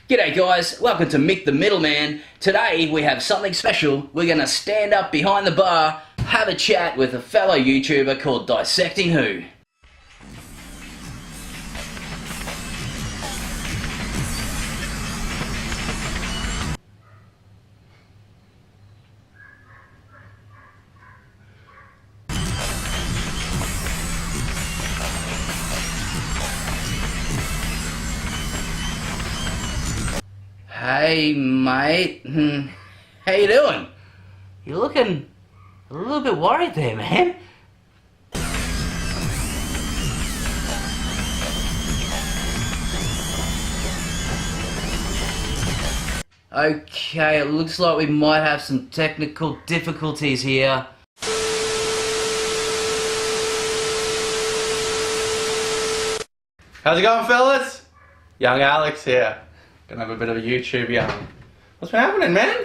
G'day guys, welcome to Mick the Middleman. Today we have something special. We're going to stand up behind the bar, have a chat with a fellow YouTuber called Dissecting Who. Hey mate, how you doing? You're looking a little bit worried there, man. Okay, it looks like we might have some technical difficulties here. How's it going, fellas? Young Alex here. Gonna have a bit of a YouTube yarn. What's been happening, man?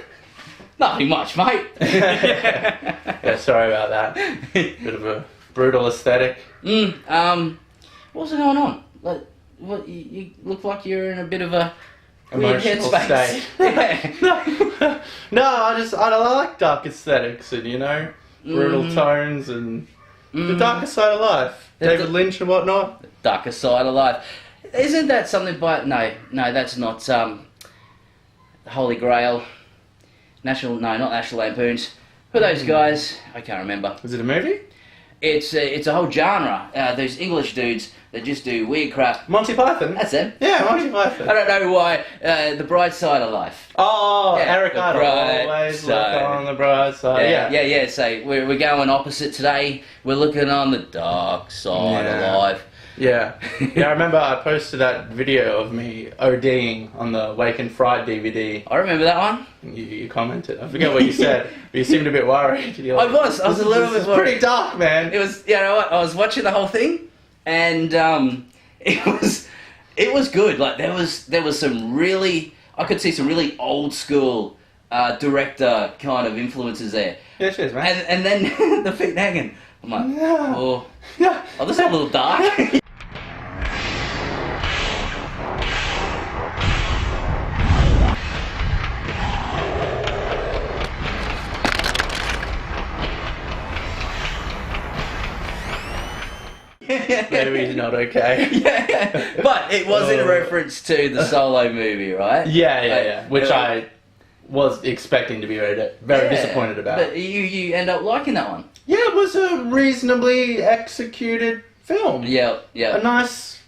Nothing much, mate. Yeah, sorry about that. Bit of a brutal aesthetic. What's going on? Like, what? You look like you're in a bit of a weird Emotional headspace. state. Yeah. No, I like dark aesthetics and, you know, brutal tones and the darker side of life. David Lynch and whatnot. Darker side of life. Isn't that something by... No, that's not... Holy Grail. Not National Lampoons. Who are those guys? I can't remember. Was it a movie? It's a whole genre. Those English dudes that just do weird crap. Monty Python? That's them. Yeah, Monty Python. I don't know why. The Bright Side of Life. Oh, Yeah, Eric the Idle. bright Always side. look on the bright side. Yeah. So we're going opposite today. We're looking on the dark side of life. Yeah. I remember I posted that video of me ODing on the Wake and Fright DVD. I remember that one. You commented. I forget what you said, but you seemed a bit worried. You're like, I was a little bit worried. Pretty dark, man. It was, you know what, I was watching the whole thing, and it was good. Like there was some really, I could see some really old school director kind of influences there. Yeah, cheers, man. And then the feet hanging. I'm like, oh, this is a little dark. Maybe he's not okay. Yeah. But it was in reference to the Solo movie, right? Yeah. Which I was expecting to be very disappointed about. But you end up liking that one. Yeah, it was a reasonably executed film. Yeah. A nice,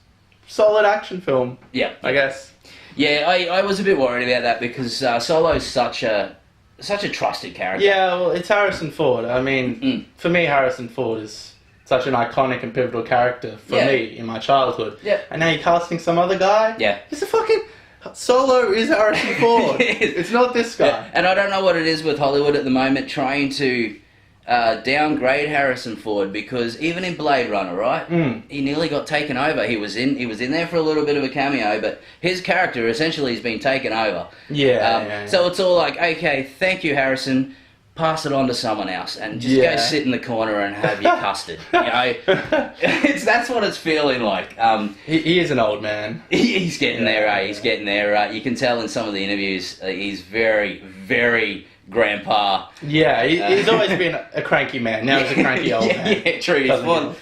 solid action film. Yeah. I guess. Yeah, I was a bit worried about that because Solo's such a trusted character. Yeah, well, it's Harrison Ford. I mean, for me, Harrison Ford is such an iconic and pivotal character for me in my childhood. Yeah. And now you're casting some other guy? Yeah. He's a fucking... Solo is Harrison Ford. It's not this guy. Yeah. And I don't know what it is with Hollywood at the moment trying to downgrade Harrison Ford, because even in Blade Runner, right? He nearly got taken over. He was in there for a little bit of a cameo, but his character essentially has been taken over. Yeah. So it's all like, okay, thank you, Harrison. Pass it on to someone else and just go sit in the corner and have your custard. You know, that's what it's feeling like. He is an old man. He's getting there, eh? He's getting there. You can tell in some of the interviews he's very, very grandpa. Yeah, he's always been a cranky man. Now he's a cranky old man. Yeah, true. He's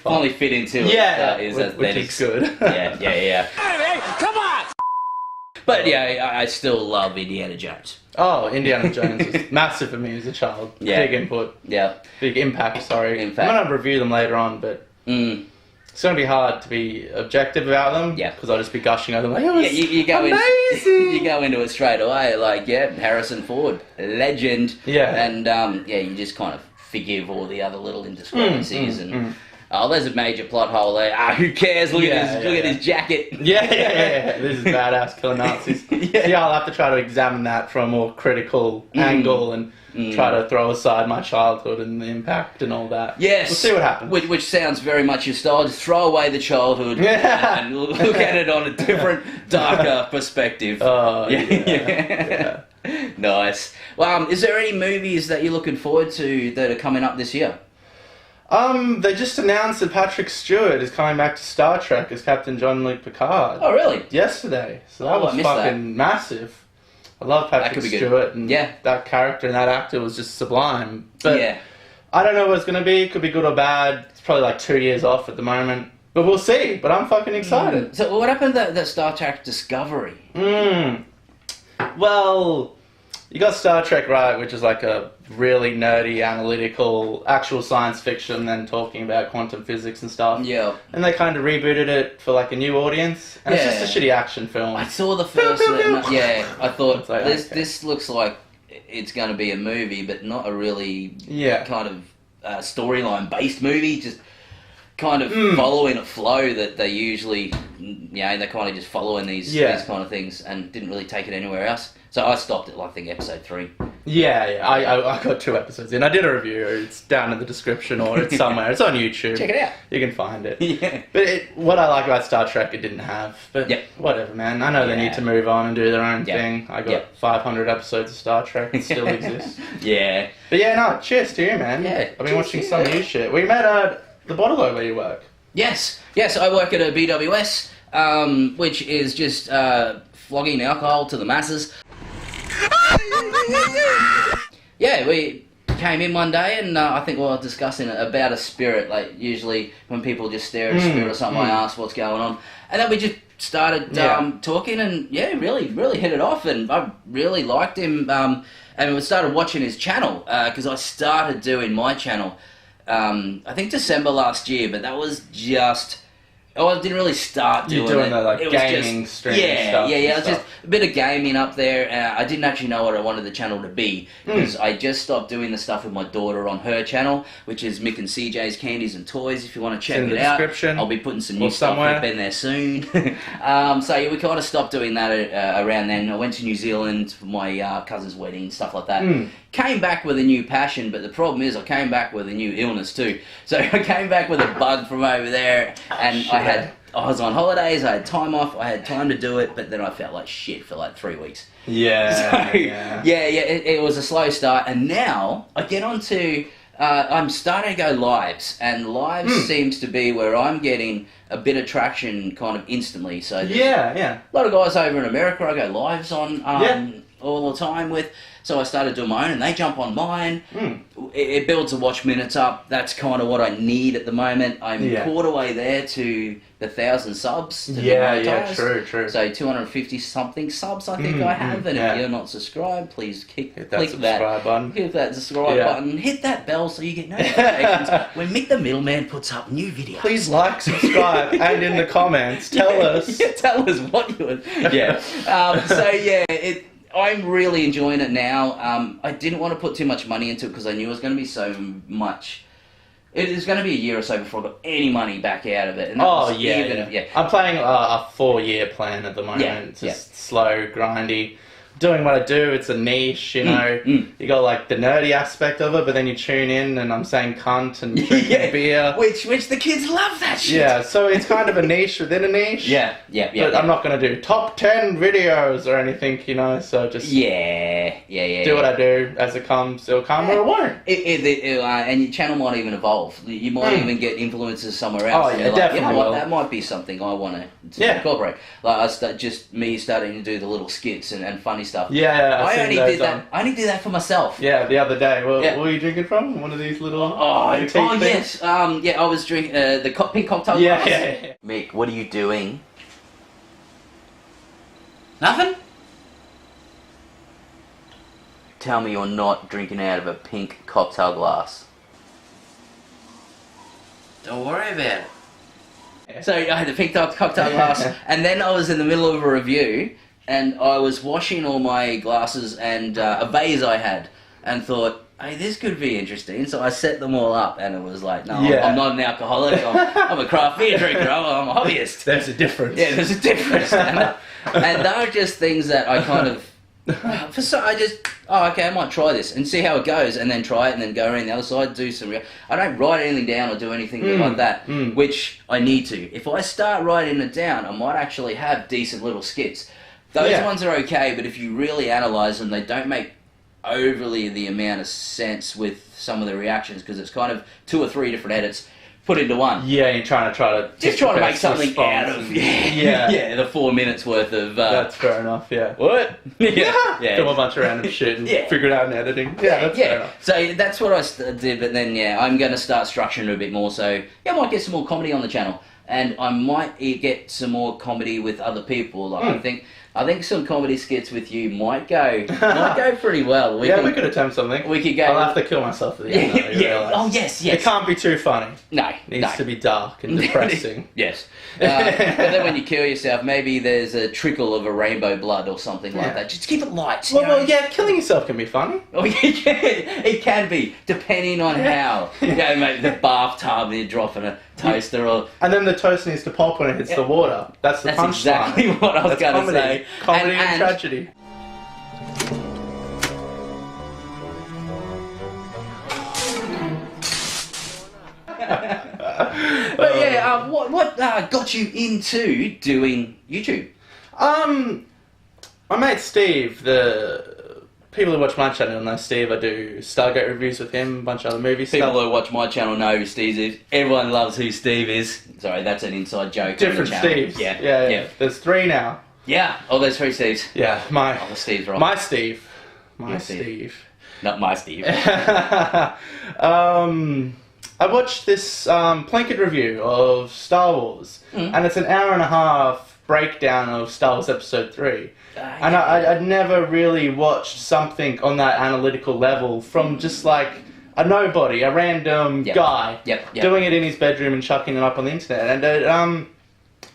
finally fit into his which is good. Yeah. Hey, come on! But yeah, I still love Indiana Jones. Oh, Indiana Jones was massive for me as a child. Yeah. Big input. Yeah. Big impact, sorry. I'm going to review them later on, but it's going to be hard to be objective about them. Yeah. Because I'll just be gushing over them like, it was you go amazing! You go into it straight away, like, Harrison Ford, legend. Yeah. And, you just kind of forgive all the other little indiscrepancies and... Oh, there's a major plot hole there. Who cares? Look at his jacket. Yeah. This is badass, killing Nazis. Yeah, I'll have to try to examine that from a more critical angle and try to throw aside my childhood and the impact and all that. Yes. We'll see what happens. Which sounds very much your style. Just throw away the childhood and look at it on a different, darker perspective. Oh, yeah. Nice. Well, is there any movies that you're looking forward to that are coming up this year? They just announced that Patrick Stewart is coming back to Star Trek as Captain Jean-Luc Picard. Oh, really? Yesterday. So that was fucking massive. I love Patrick Stewart, and that character and that actor was just sublime. But I don't know what it's going to be. It could be good or bad. It's probably like 2 years off at the moment. But we'll see. But I'm fucking excited. So what happened to that Star Trek Discovery? Well, you got Star Trek, right, which is like a really nerdy, analytical, actual science fiction, then talking about quantum physics and stuff. Yeah. And they kind of rebooted it for like a new audience. And it's just a shitty action film. I saw the first one. I thought like, this looks like it's going to be a movie, but not a really kind of storyline based movie. Just kind of following a flow that they usually, they kind of just following these kind of things and didn't really take it anywhere else. So I stopped at, I think, episode 3. I got 2 episodes in. I did a review. It's down in the description or it's somewhere. It's on YouTube. Check it out. You can find it. But what I like about Star Trek, it didn't have. But whatever, man. I know they need to move on and do their own thing. I got 500 episodes of Star Trek. It still exists. But cheers to you, man. I've been watching some new shit. We met at the Bottle where you work. Yes, I work at a BWS, which is just flogging alcohol to the masses. We came in one day and I think we were discussing about a spirit. Like usually when people just stare at a spirit or something, I ask what's going on, and then we just started talking and really hit it off, and I really liked him. And we started watching his channel because I started doing my channel. I think December last year, but that was just. I didn't really start doing it. You're doing the gaming stream stuff. It was just a bit of gaming up there. I didn't actually know what I wanted the channel to be because I just stopped doing the stuff with my daughter on her channel, which is Mick and CJ's Candies and Toys. If you want to check it out, I'll be putting some new stuff up in there soon. We kind of stopped doing that around then. I went to New Zealand for my cousin's wedding, stuff like that. Came back with a new passion, but the problem is I came back with a new illness too. So I came back with a bug from over there, and I was on holidays, I had time off, I had time to do it, but then I felt like shit for like 3 weeks. It was a slow start, and now I get onto, I'm starting to go lives, and lives seems to be where I'm getting a bit of traction kind of instantly. So a lot of guys over in America I go lives on all the time with. So I started doing my own, and they jump on mine. It builds the watch minutes up. That's kind of what I need at the moment. I'm quarter way there to the 1,000 subs. True. So 250 something subs I think I have. And if you're not subscribed, please click that subscribe button. Hit that subscribe button. Hit that bell so you get notifications when Mick the Middleman puts up new videos. Please like, subscribe, and in the comments tell us. Tell us what you would. I'm really enjoying it now. I didn't want to put too much money into it because I knew it was going to be so much. It was going to be a year or so before I got any money back out of it. And I'm playing a 4-year plan at the moment. Just slow, grindy. Doing what I do, it's a niche, you know. You got like the nerdy aspect of it, but then you tune in and I'm saying cunt and drinking beer. Which the kids love that shit. Yeah, so it's kind of a niche within a niche. But I'm not going to do top 10 videos or anything, you know, so just do what I do as it comes. It'll come or it won't. And your channel might even evolve. You might even get influences somewhere else. Oh, yeah, definitely. You know what, that might be something I want to incorporate. Like me starting to do the little skits and funny stuff. I only did that for myself. Yeah, the other day. What were you drinking from? One of these little yes. I was drinking the pink cocktail glass. Yeah. Mick, what are you doing? Nothing? Tell me you're not drinking out of a pink cocktail glass. Don't worry about it. So I had the pink cocktail glass, and then I was in the middle of a review, and I was washing all my glasses and a vase I had, and thought, hey, this could be interesting. So I set them all up, and it was like, no, I'm not an alcoholic. I'm a craft beer drinker. I'm a hobbyist. There's a difference. Yeah, there's a difference. And they are just things that I kind of... I might try this and see how it goes, and then try it, and then go around the other side, do some... I don't write anything down or do anything like that, which I need to. If I start writing it down, I might actually have decent little skits. Those ones are okay, but if you really analyse them, they don't make overly the amount of sense with some of the reactions because it's kind of 2 or 3 different edits put into one. Yeah, you're trying to just trying to make something out of the 4 minutes worth of. That's fair enough. Yeah. What? yeah. Do a bunch of random shit and figure it out in editing. Yeah, that's fair enough. So that's what I did, but then I'm going to start structuring it a bit more. So I might get some more comedy on the channel, and I might get some more comedy with other people. Like I think some comedy skits with you might go pretty well. We could attempt something. We could go. I'll have to kill myself at the end. Oh yes. It can't be too funny. No, it needs to be dark and depressing. Yes. But then when you kill yourself, maybe there's a trickle of a rainbow blood or something like that. Just keep it light. Well, killing yourself can be funny. Oh, it can be, depending on how. Maybe the bathtub, you're dropping a toaster or... And then the toast needs to pop when it hits the water. That's the punchline. That's exactly what I was going to say. Comedy and tragedy. But what got you into doing YouTube? My mate Steve, the people who watch my channel know Steve. I do Stargate reviews with him, a bunch of other movies. People who watch my channel know who Steve is. Everyone loves who Steve is. Sorry, that's an inside joke. Different Steves. Yeah. There's 3 now. Yeah. Oh, there's 3 Steves. Yeah. The Steve's right. My Steve. Not my Steve. I watched this Plinkett review of Star Wars, and it's an hour and a half breakdown of Star Wars Episode 3. And I'd never really watched something on that analytical level from just like a nobody, a random guy, doing it in his bedroom and chucking it up on the internet. And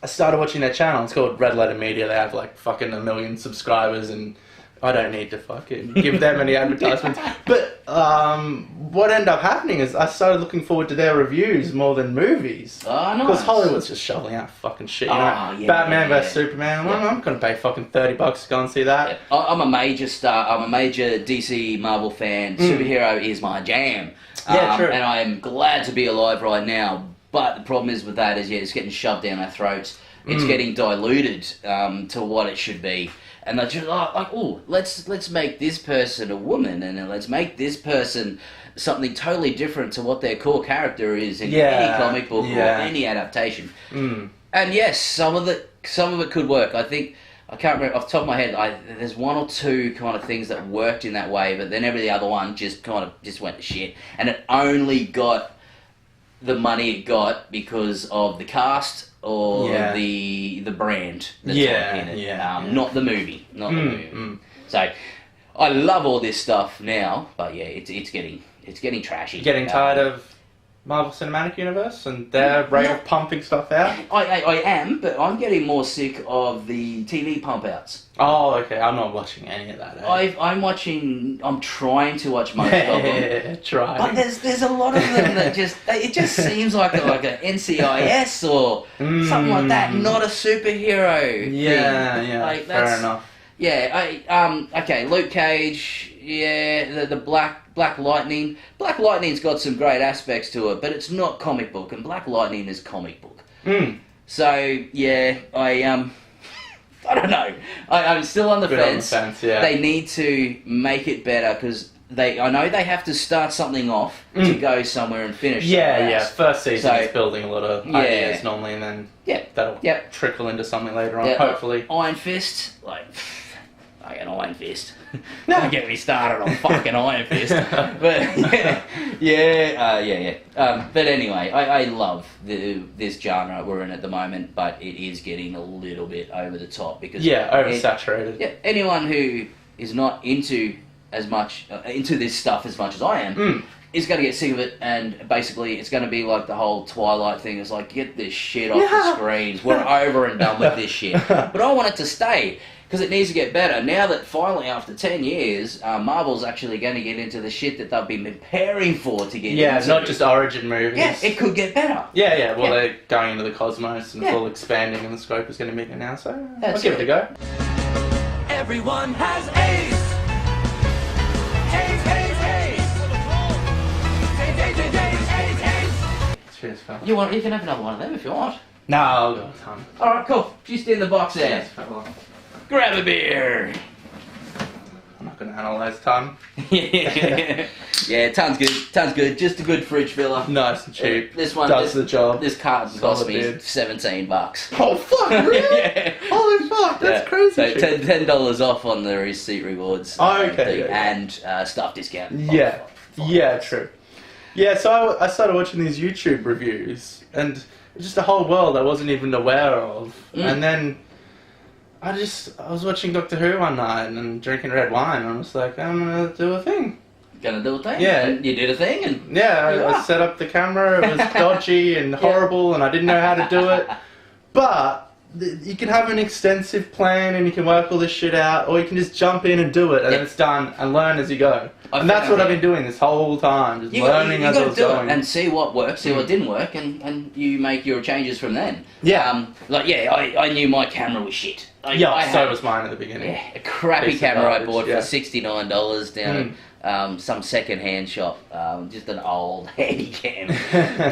I started watching their channel. It's called Red Letter Media. They have like fucking 1 million subscribers, and I don't need to fucking give them any advertisements. But what ended up happening is I started looking forward to their reviews more than movies. Oh, nice. Because Hollywood's just shoveling out fucking shit. You know? Batman vs Superman. Well, I'm going to pay fucking $30 to go and see that. Yeah. I'm a major DC Marvel fan. Superhero is my jam. Yeah, true. And I am glad to be alive right now. But the problem is with that is, it's getting shoved down our throats. It's getting diluted to what it should be. And they're just like, let's make this person a woman, and then let's make this person something totally different to what their core character is in any comic book or any adaptation. And yes, some of it could work. I think, I can't remember off the top of my head, there's 1 or 2 kind of things that worked in that way, but then every other one just went to shit. And it only got the money it got because of the cast or the brand that's in it, not the movie, So I love all this stuff now, but it's getting trashy. Getting tired of Marvel Cinematic Universe and their rate of pumping stuff out? I am, but I'm getting more sick of the TV pump outs. Oh, okay. I'm not watching any of that. I'm trying to watch most of them. Try. But there's a lot of them that it just seems like a NCIS or something like that, not a superhero thing. Yeah, fair enough. Yeah, okay, Luke Cage, the Black Lightning. Black Lightning's got some great aspects to it, but it's not comic book, and Black Lightning is comic book. So, I don't know. I'm still on the fence. They need to make it better, because I know they have to start something off to go somewhere and finish. First season is building a lot of ideas normally, and then that'll trickle into something later on, hopefully. Iron Fist, I got Iron Fist. Don't get me started on fucking Iron Fist. But but anyway, I love this genre we're in at the moment, but it is getting a little bit over the top because oversaturated. Anyone who is not into this stuff as much as I am is going to get sick of it, and basically it's going to be like the whole Twilight thing. It's like, get this shit off the screens. We're over and done with this shit. But I want it to stay, because it needs to get better. Now that finally, after 10 years, Marvel's actually going to get into the shit that they've been preparing for to get into. Yeah, not just origin movies. Yeah, it could get better. Yeah. Well, they're going into the cosmos, and it's all expanding, and the scope is going to be bigger now, so I'll give it a go. Everyone has AIDS! Cheers, fella. You can have another one of them if you want. No, I'll go with Tom. Alright, cool. Just in the box there. Cheers, fella. Grab a beer. I'm not going to have analyze ton. Yeah, ton's good. Ton's good. Just a good fridge filler. Nice and cheap. This one does the job. This carton cost me $17. Oh fuck! Really? Yeah. Holy fuck! That's crazy. So $10 off on the receipt rewards. Okay. And staff discount. Yeah. Yeah. True. Yeah. So I started watching these YouTube reviews, and just a whole world I wasn't even aware of, and then. I was watching Doctor Who one night and drinking red wine, and I was like, I'm gonna do a thing. Gonna do a thing? Yeah. And you did a thing, and... Yeah, I set up the camera, it was dodgy and horrible, and I didn't know how to do it. But you can have an extensive plan, and you can work all this shit out, or you can just jump in and do it, and then it's done, and learn as you go. And that's what I've been doing this whole time, just learning as I was going. And see what works, see what didn't work, and you make your changes from then. Yeah. I knew my camera was shit. So was mine at the beginning. Yeah, a crappy camera I bought for $69 down at some second-hand shop. Just an old handy cam.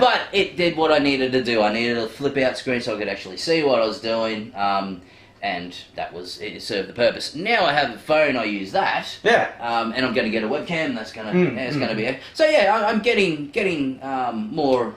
But it did what I needed to do. I needed a flip-out screen so I could actually see what I was doing. And it served the purpose. Now I have a phone, I use that. Yeah. And I'm going to get a webcam. That's going to be it. So yeah, I'm getting more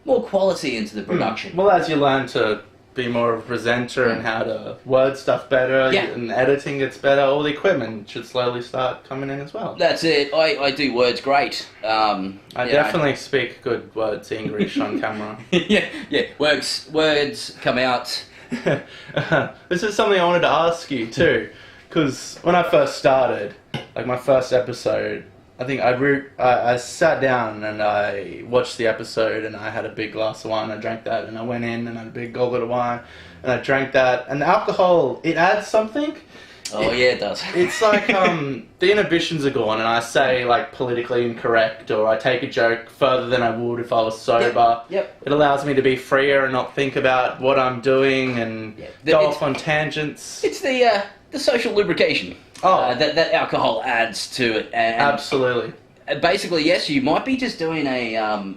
quality into the production. Well, as you learn to be more of a presenter and how to word stuff better, and editing gets better, all the equipment should slowly start coming in as well. That's it. I do words great. I definitely speak good words English on camera. Yeah. Words come out. This is something I wanted to ask you too, because when I first started, like my first episode, I think I sat down and I watched the episode, and I had a big glass of wine. I drank that, and I went in and had a big goblet of wine, and I drank that. And the alcohol, it adds something. Oh yeah, it does. It's like the inhibitions are gone, and I say like politically incorrect, or I take a joke further than I would if I was sober. Yep. It allows me to be freer and not think about what I'm doing and go off on tangents. It's the social lubrication. That alcohol adds to it. And absolutely. Basically, yes, you might be just doing a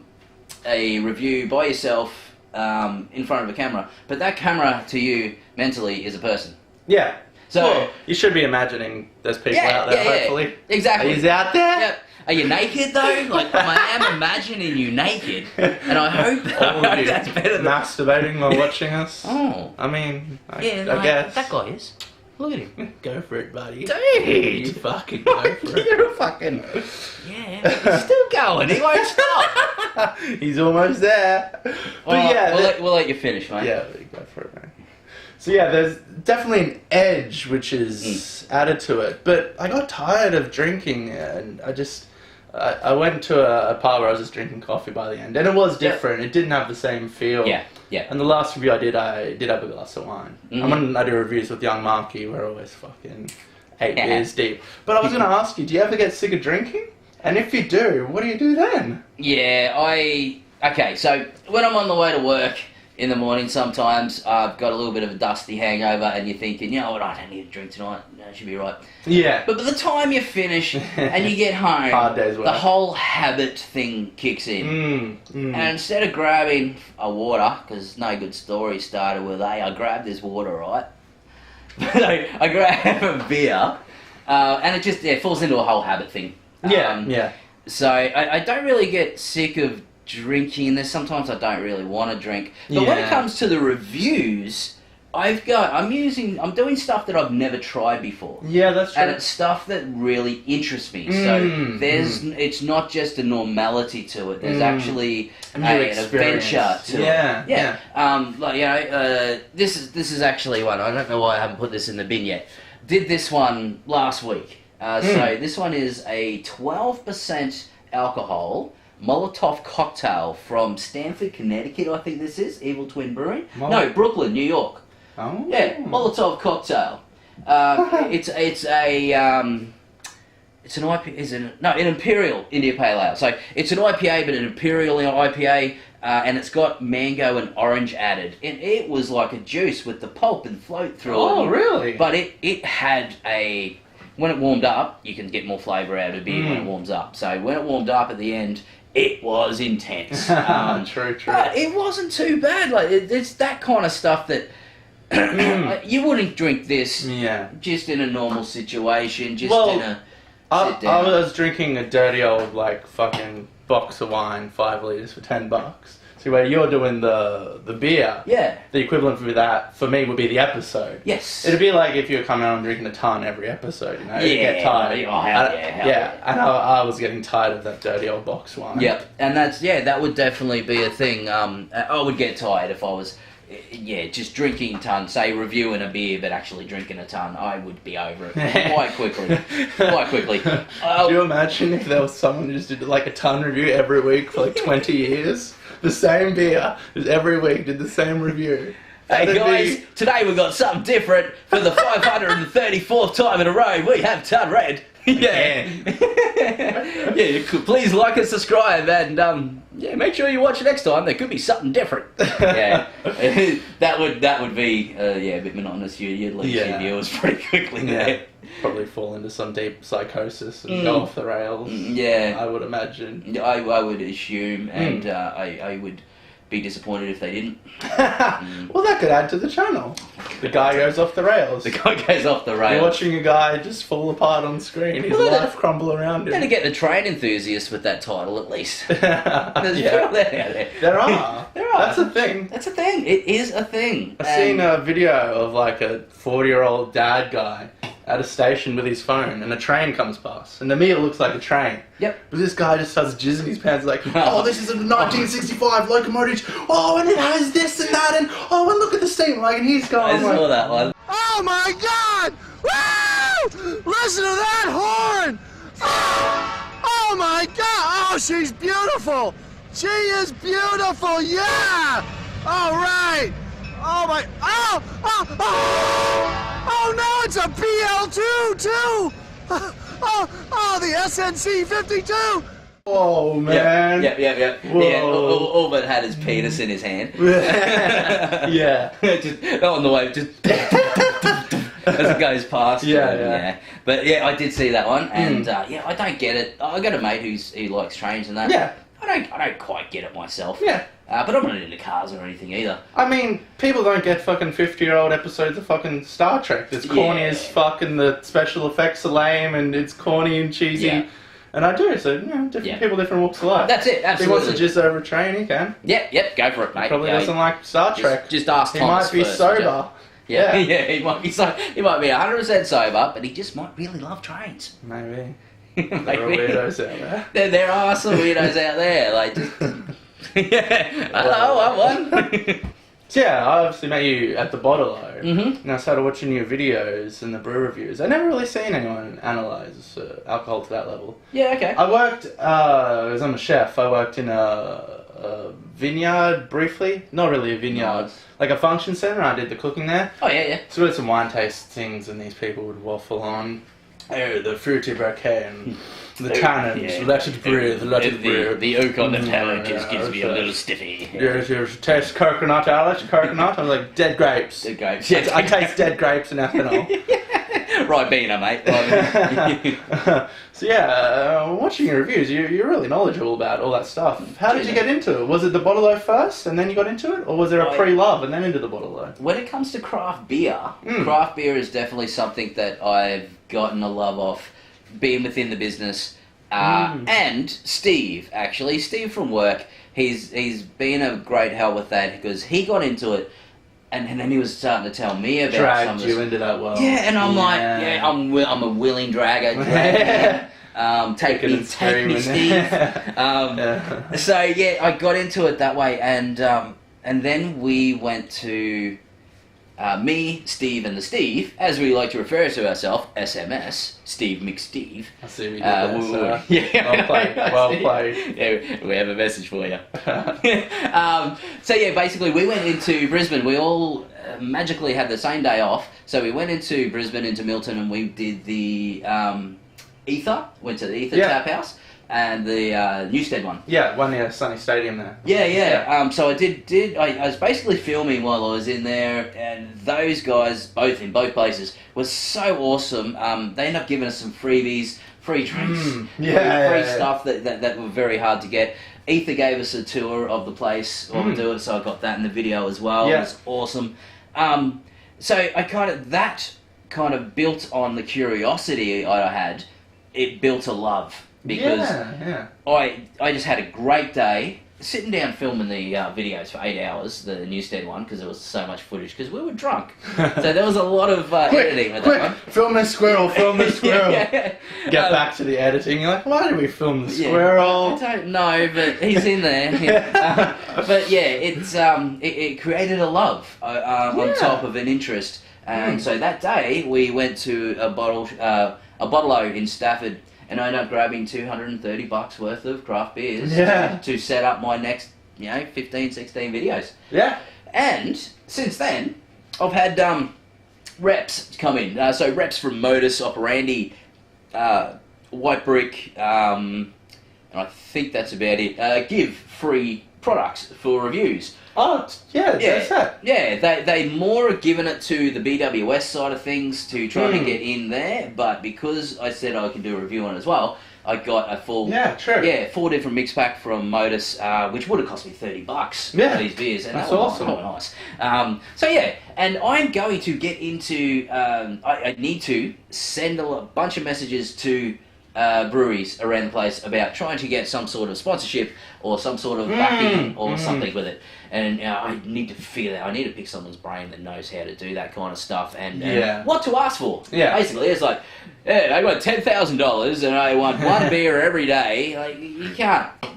review by yourself in front of a camera, but that camera to you mentally is a person. Yeah. So you should be imagining there's people out there, hopefully. Exactly. Are you out there? Yeah. Are you naked though? Like, I am imagining you naked, and I hope that's better than masturbating while watching us. Oh. I mean, I guess. That guy is. Look at him. Go for it, buddy. Dude! You fucking go for it. You're a fucking... Yeah, he's still going. He won't stop. He's almost there. But we'll let you finish, mate. Yeah, go for it, mate. So yeah, there's definitely an edge which is added to it. But I got tired of drinking, and I went to a pub where I was just drinking coffee by the end, and it was different. It didn't have the same feel. Yeah. And the last review I did have a glass of wine. And when I do reviews with young Marky, we're always fucking 8 beers deep. But I was going to ask you, do you ever get sick of drinking? And if you do, what do you do then? Yeah, okay, so when I'm on the way to work in the morning, sometimes I've got a little bit of a dusty hangover, and you're thinking, you know what, I don't need to drink tonight. No, it should be right. Yeah. But by the time you finish and you get home, hard day's work. The whole habit thing kicks in. And instead of grabbing a water, because no good story started with, hey, I grabbed this water, right? So I grab a beer, and it just falls into a whole habit thing. So I don't really get sick of drinking. There's sometimes I don't really want to drink, but when it comes to the reviews, I'm doing stuff that I've never tried before. Yeah, that's true. And it's stuff that really interests me. So it's not just a normality to it. There's actually an adventure to it. Yeah. This is actually one. I don't know why I haven't put this in the bin yet. Did this one last week. So this one is a 12% alcohol Molotov cocktail from Stamford, Connecticut, I think this is. Evil Twin Brewing. No, Brooklyn, New York. Oh. Yeah, Molotov cocktail. It's an IPA, an Imperial India Pale Ale. So it's an IPA, but an Imperial IPA, and it's got mango and orange added. And it was like a juice with the pulp and float through it. Oh, really? But it had when it warmed up, you can get more flavour out of beer when it warms up. So when it warmed up at the end, it was intense. True. But it wasn't too bad. Like it's that kind of stuff that You wouldn't drink this just in a normal situation, just in a sit down. I was drinking a dirty old, like, fucking box of wine, 5 litres for $10. See, where you're doing the beer, the equivalent for that, for me, would be the episode. Yes. It'd be like if you were coming on drinking a ton every episode, you know? You'd get tired. Oh, hell yeah. And I was getting tired of that dirty old box wine. Yep, and that would definitely be a thing. I would get tired if I was, just drinking a ton, say reviewing a beer, but actually drinking a ton. I would be over it quite quickly. Do you imagine if there was someone who just did like a ton review every week for like 20 years? The same beer, just every week did the same review. Hey guys, today we've got something different for the 534th time in a row. We have Ton Red. Please like and subscribe, and make sure you watch next time. There could be something different. That would be a bit monotonous. You'd lose your viewers pretty quickly. Probably fall into some deep psychosis and go off the rails. I would imagine. I would assume, and I would be disappointed if they didn't. Well, that could add to the channel. The guy goes off the rails. The guy goes off the rails. You're watching a guy just fall apart on screen. His life crumble around him. Better get the train enthusiast with that title at least. There's There are. That's a thing. That's a thing. It is a thing. I've seen a video of like a 40-year-old dad guy at a station with his phone, and a train comes past, and to me it looks like a train. Yep. But this guy just starts jizzing his pants like, oh, this is a 1965 locomotive, oh, and it has this and that, and oh, and look at the steam, like, and he's going, I saw that one. Oh my God! Woo! Listen to that horn! Oh my God! Oh, she's beautiful! She is beautiful, yeah! All right! Oh my, oh no, it's a PL2 too! Oh, the SNC 52! Oh man! Yep. Whoa. Yeah, all but had his penis in his hand. Just on the way, just as it goes past. Yeah. But yeah, I did see that one, and I don't get it. I got a mate who likes trains and that. Yeah. I don't quite get it myself. Yeah. But I'm not into cars or anything either. I mean, people don't get fucking 50-year-old episodes of fucking Star Trek. It's corny as fuck, and the special effects are lame, and it's corny and cheesy. Yeah. And I do, so, different people, different walks of life. That's it, absolutely. If he wants to jizz over a train, he can. Yep, go for it, mate. He probably doesn't like Star Trek. Just ask Thomas. He might be sober. Yeah, he might be 100% sober, but he just might really love trains. Maybe. There are weirdos out there. There are some weirdos out there, like just... Hello, I'm one. So yeah, I obviously met you at the Bottle-O, and I started watching your videos and the brew reviews. I never really seen anyone analyse alcohol to that level. Yeah, okay. I worked, because I'm a chef, I worked in a vineyard briefly. Not really a vineyard, like a function centre, and I did the cooking there. Oh, yeah. So we had some wine tastings, and these people would waffle on, the fruity bouquet, and the tannins, let it breathe, let it breathe. The oak on the palate just gives me a little stiffy. Yes, taste coconut, Alex, coconut. I'm like, dead grapes. Dead grapes. Yeah, I taste dead grapes and ethanol. Ribena, mate. So yeah, watching your reviews, you're really knowledgeable about all that stuff. How did you get into it? Was it the Bottle-O first, and then you got into it? Or was there a pre-love and then into the Bottle-O? When it comes to craft beer, craft beer is definitely something that I've gotten a love of, being within the business. And Steve from work, he's been a great help with that, because he got into it, and then he was starting to tell me about dragged you into that world. Yeah, and I'm like, I'm a willing dragger. Take me, Steve. So yeah, I got into it that way, and then we went to me, Steve, and the Steve, as we like to refer to ourselves, SMS, Steve McSteve. I see we did that, well played. Yeah, we have a message for you. So yeah, basically we went into Brisbane. We all magically had the same day off, so we went into Brisbane, into Milton, and we did the Ether, went to the Ether Tap House. And the Newstead one. Yeah, one near Sunny Stadium there. Yeah. So I was basically filming while I was in there, and those guys, in both places, were so awesome. They ended up giving us some freebies, free drinks, free stuff that were very hard to get. Ether gave us a tour of the place while we do it, so I got that in the video as well. Yeah. It was awesome. so that kind of built on the curiosity I had. It built a love because I just had a great day sitting down filming the videos for 8 hours, the Newstead one, because there was so much footage because we were drunk. So there was a lot of editing with that one. Film the squirrel, film the squirrel. Get back to the editing. You're like, why did we film the squirrel? I don't know, but he's in there. But yeah, it created a love on top of an interest. And so that day we went to a bottle-o in Stafford, and I ended up grabbing $230 worth of craft beers to set up my next, 15, 16 videos. Yeah. And since then, I've had reps come in. So reps from Modus Operandi, White Brick, and I think that's about it. Give free products for reviews. Oh, that's that. Yeah, they more are giving it to the BWS side of things to try to get in there, but because I said I can do a review on it as well, I got a full 4 different mix pack from Modus, which would have cost me $30 for these beers, and that's that was awesome. Nice. And I'm going to get into. I need to send a bunch of messages to breweries around the place about trying to get some sort of sponsorship or some sort of backing or something with it. And I need to feel that. I need to pick someone's brain that knows how to do that kind of stuff and what to ask for. Yeah. Basically, it's like, I got $10,000 and I want one beer every day. Like,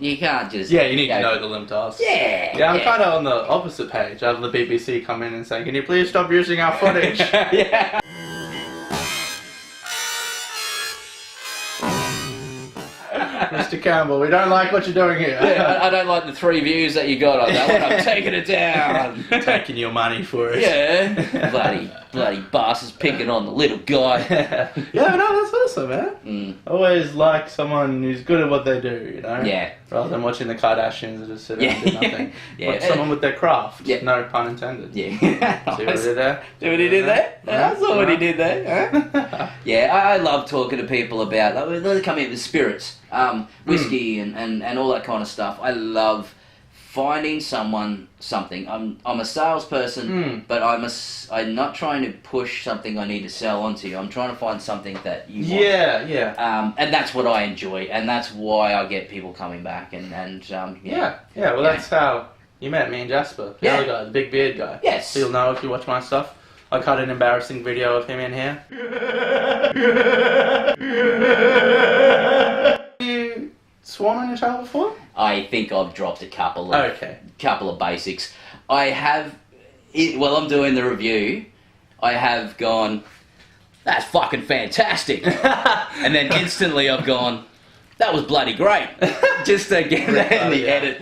you can't just... Yeah, you need to know the limit to ask. Yeah. Yeah, I'm kind of on the opposite page. I have the BBC come in and say, can you please stop using our footage? Yeah. Mr. Campbell, we don't like what you're doing here. Yeah, I don't like the 3 views that you got on that one. I'm taking it down. Taking your money for it. Yeah. bloody bastards picking on the little guy. Yeah, no, that's awesome, man. Always like someone who's good at what they do, Yeah. Rather than watching the Kardashians that just sit there and do nothing. Like someone with their craft. Yeah. No pun intended. Yeah. See what he did there? See what he did there? I saw what he did there. Huh? Yeah, I love talking to people about, they come in with spirits, whiskey and all that kind of stuff. I love finding something. I'm a salesperson, but I'm not trying to push something I need to sell onto you. I'm trying to find something that you want. Yeah. And that's what I enjoy, and that's why I get people coming back. Well, that's how you met me and Jasper, the other guy, the big beard guy. Yes. So you'll know if you watch my stuff. I cut an embarrassing video of him in here. You sworn on your channel before? I think I've dropped a couple of basics. I have, while I'm doing the review, I have gone, that's fucking fantastic. And then instantly I've gone, that was bloody great. Just to get that in the edit,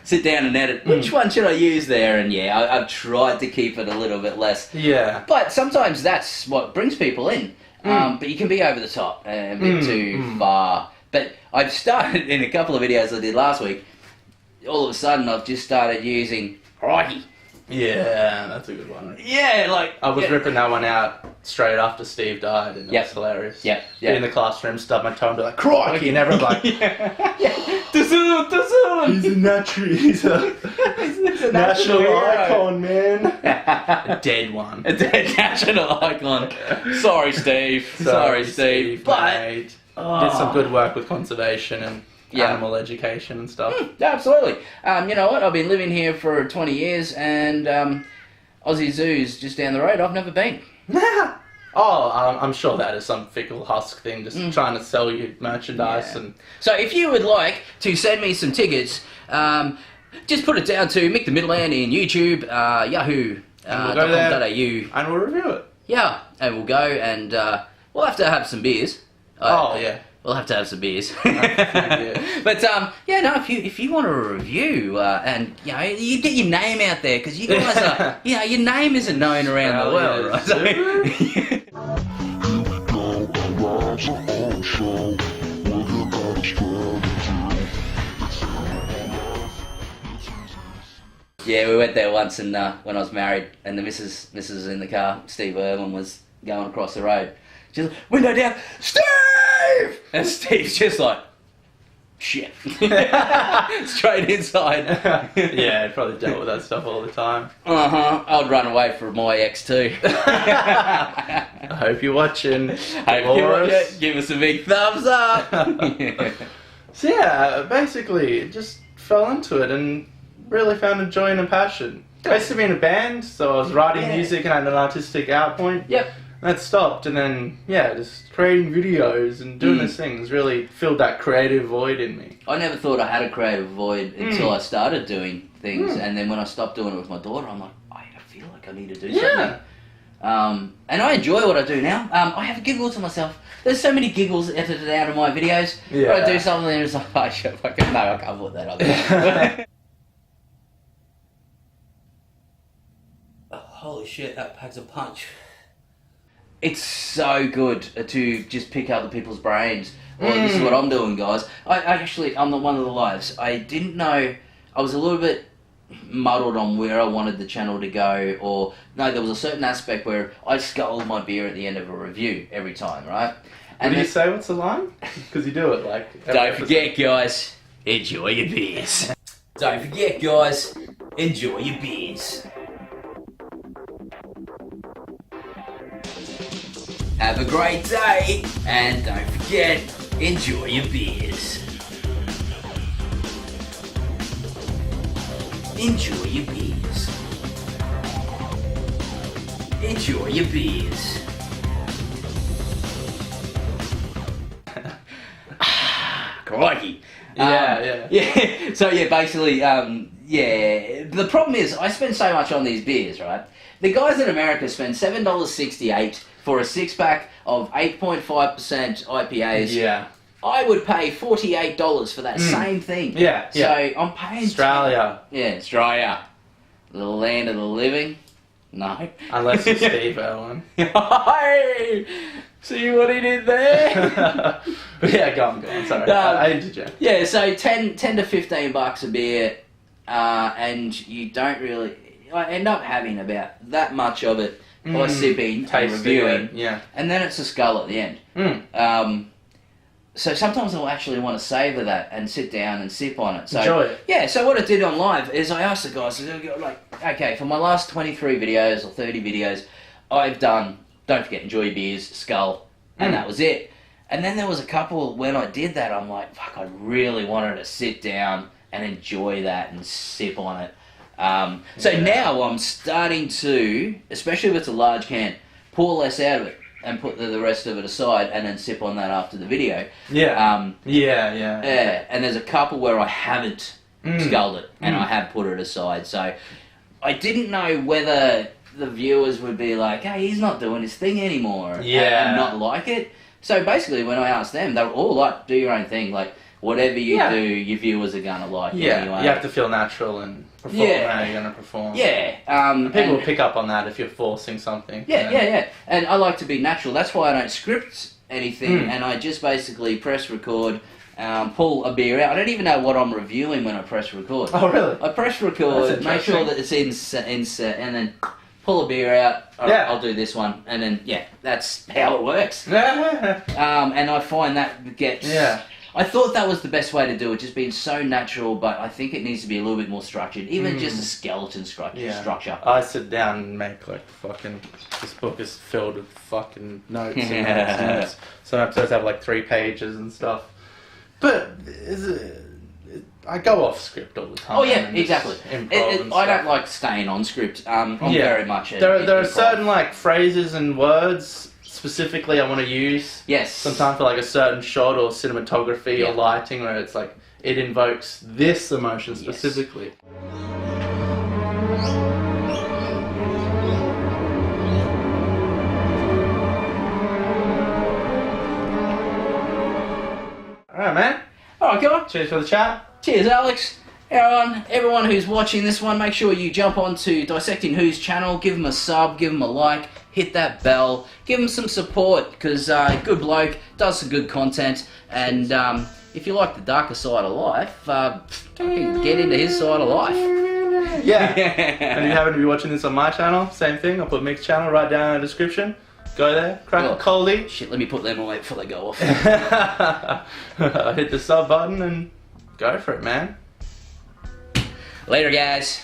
sit down and edit. Which one should I use there? And I've tried to keep it a little bit less. Yeah. But sometimes that's what brings people in. But you can be over the top and a bit too far. But I've started in a couple of videos I did last week. All of a sudden, I've just started using crikey. Yeah, that's a good one. Yeah, I was ripping that one out straight after Steve died, and it was hilarious. Be in the classroom, stub my toe, and be like, crikey, and everyone's like, Dissecting! He's a natural, he's a national icon, man. A dead one. A dead national icon. Sorry, Steve. Sorry, Steve. But did some good work with conservation and animal education and stuff. Absolutely. You know what? I've been living here for 20 years, and Aussie Zoo's just down the road. I've never been. I'm sure that is some fickle husk thing, just trying to sell you merchandise. And so if you would like to send me some tickets, just put it down to Mick the Middleman in YouTube, Yahoo, we'll go there, .com.au. and we'll review it. Yeah, and we'll go, and we'll have to have some beers. We'll have to have some beers. But if you want a review, and you get your name out there, because you guys are, your name isn't known around the world, right? Yeah, we went there once, and when I was married, and the missus was in the car. Steve Irwin was going across the road. She's like, window down, Steve! And Steve's just like, shit. Straight inside. Yeah, I probably dealt with that stuff all the time. I'd run away from my ex too. I hope you're watching. Hope you watch it. Give us a big thumbs up. So yeah, basically just fell into it and really found a joy and a passion. I used to be in a band, so I was writing music and had an artistic outpoint. Yep. That stopped, and then, just creating videos and doing these things really filled that creative void in me. I never thought I had a creative void until I started doing things, and then when I stopped doing it with my daughter, I'm like, I feel like I need to do something. And I enjoy what I do now. I have a giggle to myself. There's so many giggles edited out of my videos. Where I do something and it's like, oh shit, fucking no, I can't put that on there. Holy shit, that packs a punch. It's so good to just pick other people's brains. Well, this is what I'm doing, guys. I'm one of the lives. I didn't know, I was a little bit muddled on where I wanted the channel to go, or no, there was a certain aspect where I sculled my beer at the end of a review every time, right? And do you say what's the line? Because you do it like... Don't forget, guys, enjoy your beers. Don't forget, guys, enjoy your beers. Have a great day, and don't forget, enjoy your beers. Enjoy your beers. Enjoy your beers. Crikey. Yeah. So basically, the problem is I spend so much on these beers, right? The guys in America spend $7.68 for a 6-pack of 8.5% IPAs. Yeah. I would pay $48 for that same thing. Yeah. So I'm paying... Australia. Australia. The land of the living. No. Unless it's Steve Irwin. Hey! See what he did there? Go on, sorry. I interject. Yeah, so 10 to $15 a beer, and you don't really... I end up having about that much of it by sipping and reviewing. And then it's a skull at the end. So sometimes I'll actually want to savour that and sit down and sip on it. So, enjoy it. Yeah, so what I did on live is I asked the guys, like, okay, for my last 23 videos or 30 videos, I've done Don't Forget, Enjoy Your Beers, Skull, and that was it. And then there was a couple, when I did that, I'm like, fuck, I really wanted to sit down and enjoy that and sip on it. So now I'm starting to, especially if it's a large can, pour less out of it and put the rest of it aside and then sip on that after the video. Yeah. And there's a couple where I haven't sculled it and I have put it aside. So I didn't know whether the viewers would be like, hey, he's not doing his thing anymore and not like it. So basically when I asked them, they were all like, do your own thing. Like, whatever you do, your viewers are going to like it anyway. You have to feel natural and perform how you're going to perform. People will pick up on that if you're forcing something. And I like to be natural. That's why I don't script anything, and I just basically press record, pull a beer out. I don't even know what I'm reviewing when I press record. Oh, really? I press record, make sure that it's in set, and then pull a beer out. I'll do this one, and then, that's how it works. And I find that gets... I thought that was the best way to do it, just being so natural, but I think it needs to be a little bit more structured, even just a skeleton structure. I sit down and make this book is filled with fucking notes and notes. Some episodes have 3 pages and stuff. But I go off script all the time. Oh yeah, exactly. I don't like staying on script. I'm very much... There are certain phrases and words... Specifically, I want to use sometimes for a certain shot or cinematography or lighting where it's it invokes this emotion specifically. Alright, man. Alright, go on. Cheers for the chat. Cheers, Alex. Everyone who's watching this one, make sure you jump onto Dissecting Who's channel, give him a sub, give him a like, hit that bell, give him some support, because good bloke, does some good content, and if you like the darker side of life, get into his side of life. And if you happen to be watching this on my channel, same thing, I'll put Mick's channel right down in the description. Go there, crack a coldie. Shit, let me put them away before they go off. Hit the sub button and go for it, man. Later, guys.